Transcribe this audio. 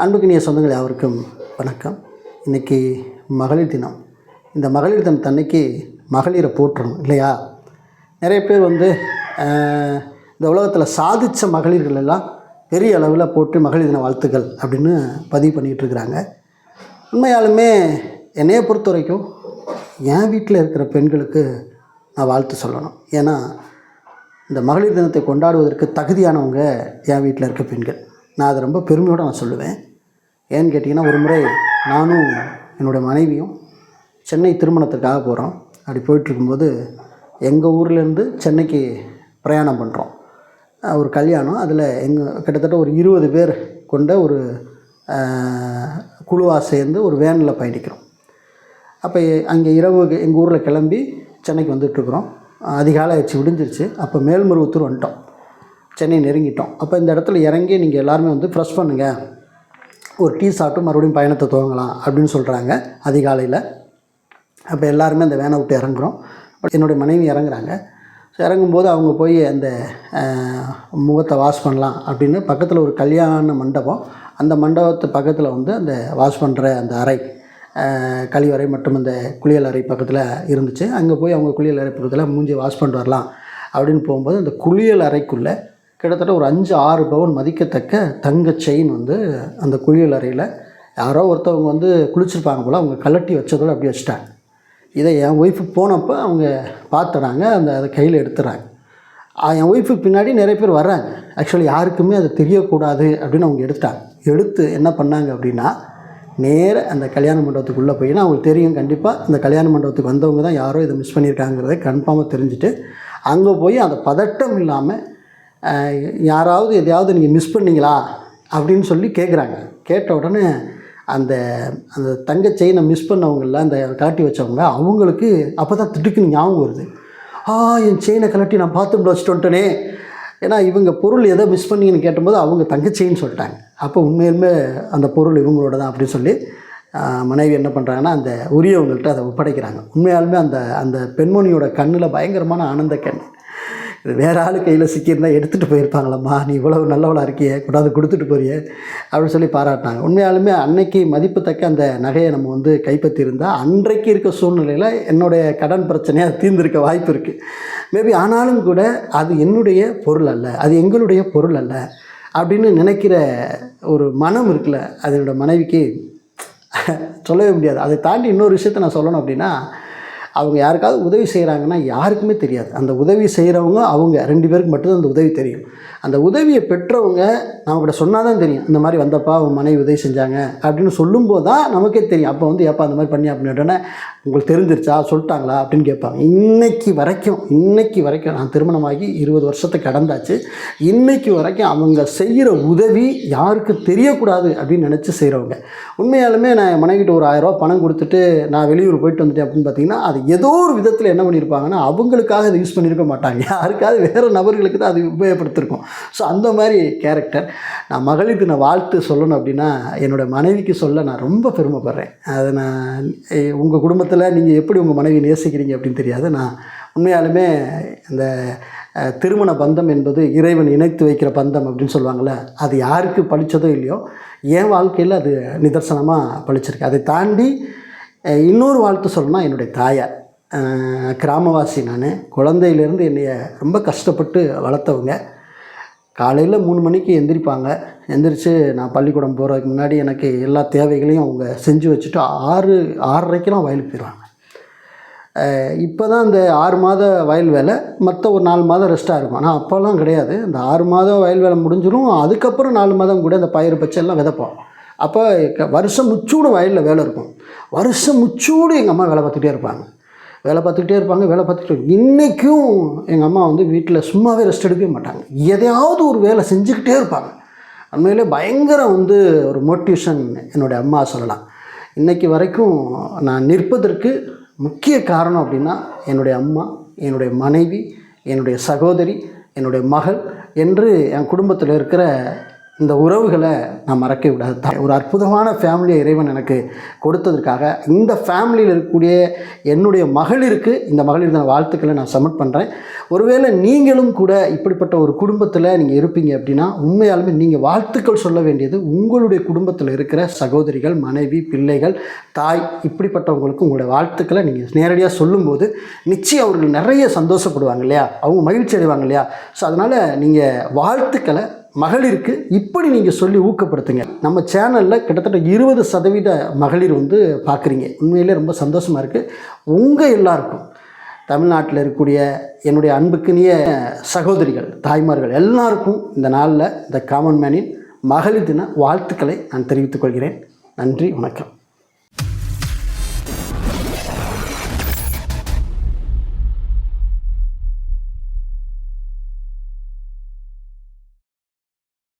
அன்புக்கினிய சொந்தங்கள் யாவருக்கும் வணக்கம். இன்றைக்கி மகளிர் தினம். இந்த மகளிர் தினத்தன்னைக்கு மகளிரை போற்றணும் இல்லையா? நிறைய பேர் இந்த உலகத்தில் சாதித்த மகளிர்கள் எல்லாம் பெரிய அளவில் போட்டு மகளிர் தின வாழ்த்துக்கள் அப்படின்னு பதிவு பண்ணிகிட்ருக்குறாங்க. உண்மையாலுமே என்னையை பொறுத்த வரைக்கும் என் வீட்டில் இருக்கிற பெண்களுக்கு நான் வாழ்த்து சொல்லணும். ஏன்னா இந்த மகளிர் தினத்தை கொண்டாடுவதற்கு தகுதியானவங்க என் வீட்டில் இருக்க பெண்கள். நான் அதை ரொம்ப பெருமையோடு நான் சொல்லுவேன். ஏன்னு கேட்டிங்கன்னா, ஒரு முறை நானும் என்னுடைய மனைவியும் சென்னை திருமணத்துக்காக போகிறோம். அப்படி போயிட்டுருக்கும்போது எங்கள் ஊர்லேருந்து சென்னைக்கு பிரயாணம் பண்ணுறோம். ஒரு கல்யாணம். அதில் கிட்டத்தட்ட ஒரு 20 பேர் கொண்ட ஒரு குழுவாக சேர்ந்து ஒரு வேனில் பயணிக்கிறோம். அப்போ அங்கே இரவு எங்கள் ஊரில் கிளம்பி சென்னைக்கு வந்துட்டுருக்குறோம். அதிகாலை ஆச்சு, விடிஞ்சிருச்சு. அப்போ மேல்மருவத்தூர் வந்துட்டோம், சென்னை நெருங்கிட்டோம். அப்போ இந்த இடத்துல இறங்கி நீங்கள் எல்லாருமே ஃப்ரெஷ் பண்ணுங்கள், ஒரு டீ சாப்பிட்டு மறுபடியும் பயணத்தை துவங்கலாம் அப்படின்னு சொல்கிறாங்க அதிகாலையில். அப்போ எல்லாருமே அந்த வேனை விட்டு இறங்குறோம். என்னுடைய மனைவி இறங்குறாங்க. ஸோ இறங்கும்போது அவங்க போய் அந்த முகத்தை வாஷ் பண்ணலாம் அப்படின்னு பக்கத்தில் ஒரு கல்யாண மண்டபம், அந்த மண்டபத்து பக்கத்தில் அந்த வாஷ் பண்ணுற அந்த அறை, கழிவறை மற்றும் அந்த குளியல் அறை பக்கத்தில் இருந்துச்சு. அங்கே போய் அவங்க குளியல் அறை பக்கத்தில் மூஞ்சி வாஷ் பண்ணிட்டு வரலாம் அப்படின்னு போகும்போது அந்த குளியல் அறைக்குள்ளே கிட்டத்தட்ட ஒரு 5-6 பவுன் மதிக்கத்தக்க தங்க செயின் அந்த குளியல் அறையில் யாரோ ஒருத்தவங்க குளிச்சிருப்பாங்க போல், அவங்க கலட்டி வச்சதோடு அப்படி வச்சுட்டாங்க. இதை என் ஒய்ஃபுக்கு போனப்போ அவங்க பார்த்துறாங்க, அதை கையில் எடுத்துறாங்க. என் ஒய்ஃபுக்கு பின்னாடி நிறைய பேர் வர்றாங்க. ஆக்சுவலி யாருக்குமே அது தெரியக்கூடாது அப்படின்னு அவங்க எடுத்து என்ன பண்ணாங்க அப்படின்னா, நேர அந்த கல்யாண மண்டபத்துக்குள்ளே போயின்னா அவங்களுக்கு தெரியும், கண்டிப்பாக இந்த கல்யாண மண்டபத்துக்கு வந்தவங்க தான் யாரோ இதை மிஸ் பண்ணியிருக்காங்கிறத கன்ஃபார்மாக தெரிஞ்சுட்டு அங்கே போய் அந்த பதட்டம் இல்லாமல் யாராவது எதையாவது நீங்கள் மிஸ் பண்ணிங்களா அப்படின்னு சொல்லி கேட்குறாங்க. கேட்ட உடனே அந்த அந்த தங்க செயினை மிஸ் பண்ணவங்கள அந்த கலட்டி வச்சவங்க அவங்களுக்கு அப்போ தான் திட்டுக்குன்னு ஞாபகம் வருது. என் செயினை கலட்டி நான் பாத்ரூமில் வச்சுட்டு வந்துட்டேனே. ஏன்னா இவங்க பொருள் எதை மிஸ் பண்ணிங்கன்னு கேட்டபோது அவங்க தங்க செயின்னு சொல்லிட்டாங்க. அப்போ உண்மையிலுமே அந்த பொருள் இவங்களோட தான் அப்படின்னு சொல்லி மனைவி என்ன பண்ணுறாங்கன்னா அந்த உரியவங்கள்ட்ட அதை ஒப்படைக்கிறாங்க. உண்மையாலுமே அந்த அந்த பெண்மணியோட கண்ணில் பயங்கரமான ஆனந்த கண். இது வேறு ஆள் கையில் சிக்கியிருந்தால் எடுத்துகிட்டு போயிருப்பாங்களம்மா, நீ இவ்வளவு நல்லவளாக இருக்கியே, கூடாது கொடுத்துட்டு போறியே அப்படின்னு சொல்லி பாராட்டினாங்க. உண்மையாலுமே அன்னைக்கு மதிப்புத்தக்க அந்த நகையை நம்ம கைப்பற்றியிருந்தால் அன்றைக்கு இருக்க சூழ்நிலையில் என்னுடைய கடன் பிரச்சனையாக தீர்ந்திருக்க வாய்ப்பு இருக்குது மேபி. ஆனாலும் கூட அது என்னுடைய பொருள் அல்ல, அது எங்களுடைய பொருள் அல்ல அப்படின்னு நினைக்கிற ஒரு மனம் இருக்குல்ல, அது என்னோடய மனைவிக்கு சொல்லவே முடியாது. அதை தாண்டி இன்னொரு விஷயத்தை நான் சொல்லணும் அப்படின்னா, அவங்க யாருக்காவது உதவி செய்கிறாங்கன்னா யாருக்குமே தெரியாது. அந்த உதவி செய்கிறவங்க அவங்க 2 பேருக்கு மட்டும்தான் அந்த உதவி தெரியும். அந்த உதவியை பெற்றவங்க நம்மக்கிட்ட சொன்னால் தான் தெரியும், இந்த மாதிரி வந்தப்பா அவங்க மனைவி உதவி செஞ்சாங்க அப்படின்னு சொல்லும்போது தான் நமக்கே தெரியும். அப்போ ஏப்பா அந்த மாதிரி பண்ணி அப்படின்னு உங்களுக்கு தெரிஞ்சிருச்சா, சொல்லிட்டாங்களா அப்படின்னு கேட்பாங்க. இன்றைக்கி வரைக்கும் நான் திருமணமாகி 20 வருஷத்தை கடந்தாச்சு. இன்றைக்கி வரைக்கும் அவங்க செய்கிற உதவி யாருக்கு தெரியக்கூடாது அப்படின்னு நினச்சி செய்கிறவங்க. உண்மையாலுமே நான் என் மனைவிட்ட ஒரு 1000 ரூபா பணம் கொடுத்துட்டு நான் வெளியூர் போயிட்டு வந்துட்டேன் அப்படின்னு பார்த்தீங்கன்னா, அது ஏதோ ஒரு விதத்தில் என்ன பண்ணியிருப்பாங்கன்னா, அவங்களுக்காக அதை யூஸ் பண்ணியிருக்க மாட்டாங்க, யாருக்காவது வேறு நபர்களுக்கு தான் அது உபயோகப்படுத்திருக்கும். ஸோ அந்த மாதிரி கேரக்டர். நான் மகளிருக்கு நான் வாழ்த்து சொல்லணும் அப்படின்னா என்னோடய மனைவிக்கு சொல்ல நான் ரொம்ப பெருமைப்படுறேன். அதை நான் உங்கள் குடும்பத்தில் நீங்கள் எப்படி உங்கள் மனைவி நேசிக்கிறீங்க அப்படின்னு தெரியாது. நான் உண்மையாலுமே இந்த திருமண பந்தம் என்பது இறைவன் இணைத்து வைக்கிற பந்தம் அப்படின்னு சொல்லுவாங்கள்ல, அது யாருக்கு பழித்ததோ இல்லையோ என் வாழ்க்கையில் அது நிதர்சனமாக பழிச்சிருக்கு. அதை தாண்டி இன்னொரு வாழ்த்து சொல்லணும்னா என்னுடைய தாயார். கிராமவாசி நான். குழந்தையிலேருந்து என்னைய ரொம்ப கஷ்டப்பட்டு வளர்த்தவங்க. காலையில் 3 மணிக்கு எந்திரிப்பாங்க. எந்திரிச்சு நான் பள்ளிக்கூடம் போகிறதுக்கு முன்னாடி எனக்கு எல்லா தேவைகளையும் அவங்க செஞ்சு வச்சுட்டு 6:30க்கெலாம் வயலுக்கு போயிடுவாங்க. இப்போ தான் இந்த 6 மாத வயல் வேலை, மற்ற ஒரு 4 மாதம் ரெஸ்ட்டாக இருக்கும். ஆனால் அப்போல்லாம் கிடையாது. இந்த 6 மாதம் வயல் வேலை முடிஞ்சிடும். அதுக்கப்புறம் 4 மாதம் கூட இந்த பயிர் பச்சை எல்லாம் விதைப்போம். அப்போ வருஷம் முச்சூடு வயலில் வேலை இருக்கும். வருஷம் முச்சூடு எங்கள் அம்மா வேலை பார்த்துக்கிட்டே இருப்பாங்க. இன்றைக்கும் எங்கள் அம்மா வீட்டில் சும்மாவே ரெஸ்ட் எடுக்கவே மாட்டாங்க. எதையாவது ஒரு வேலை செஞ்சுக்கிட்டே இருப்பாங்க. உண்மையிலே பயங்கர ஒரு மோட்டிவேஷன் என்னுடைய அம்மா சொல்லலாம். இன்றைக்கி வரைக்கும் நான் நிற்பதற்கு முக்கிய காரணம் அப்படின்னா என்னுடைய அம்மா, என்னுடைய மனைவி, என்னுடைய சகோதரி, என்னுடைய மகள் என்று என் குடும்பத்தில் இருக்கிற இந்த உறவுகளை நான் மறக்க விடாது. ஒரு அற்புதமான ஃபேமிலியை இறைவன் எனக்கு கொடுத்ததற்காக இந்த ஃபேமிலியில் இருக்கக்கூடிய என்னுடைய மகளிருக்கு, இந்த மகளிர் தின வாழ்த்துக்களை நான் சப்மிட் பண்ணுறேன். ஒருவேளை நீங்களும் கூட இப்படிப்பட்ட ஒரு குடும்பத்தில் நீங்கள் இருப்பீங்க அப்படின்னா, உண்மையாலுமே நீங்கள் வாழ்த்துக்கள் சொல்ல வேண்டியது உங்களுடைய குடும்பத்தில் இருக்கிற சகோதரிகள், மனைவி, பிள்ளைகள், தாய், இப்படிப்பட்டவங்களுக்கு உங்களுடைய வாழ்த்துக்களை நீங்கள் நேரடியாக சொல்லும்போது நிச்சயம் அவர்கள் நிறைய சந்தோஷப்படுவாங்க இல்லையா, அவங்க மகிழ்ச்சி அடைவாங்க இல்லையா. ஸோ அதனால் நீங்கள் வாழ்த்துக்களை மகளிருக்கு இப்படி நீங்கள் சொல்லி ஊக்கப்படுத்துங்க. நம்ம சேனலில் கிட்டத்தட்ட 20% மகளிர் வந்து பார்க்குறீங்க. உண்மையிலே ரொம்ப சந்தோஷமாக இருக்குது. உங்கள் எல்லாருக்கும், தமிழ்நாட்டில் இருக்கக்கூடிய என்னுடைய அன்புக்குரிய சகோதரிகள், தாய்மார்கள் எல்லாருக்கும் இந்த நாளில் இந்த காமன் மேனின் மகளிர் தின வாழ்த்துக்களை நான் தெரிவித்துக் கொள்கிறேன். நன்றி, வணக்கம்.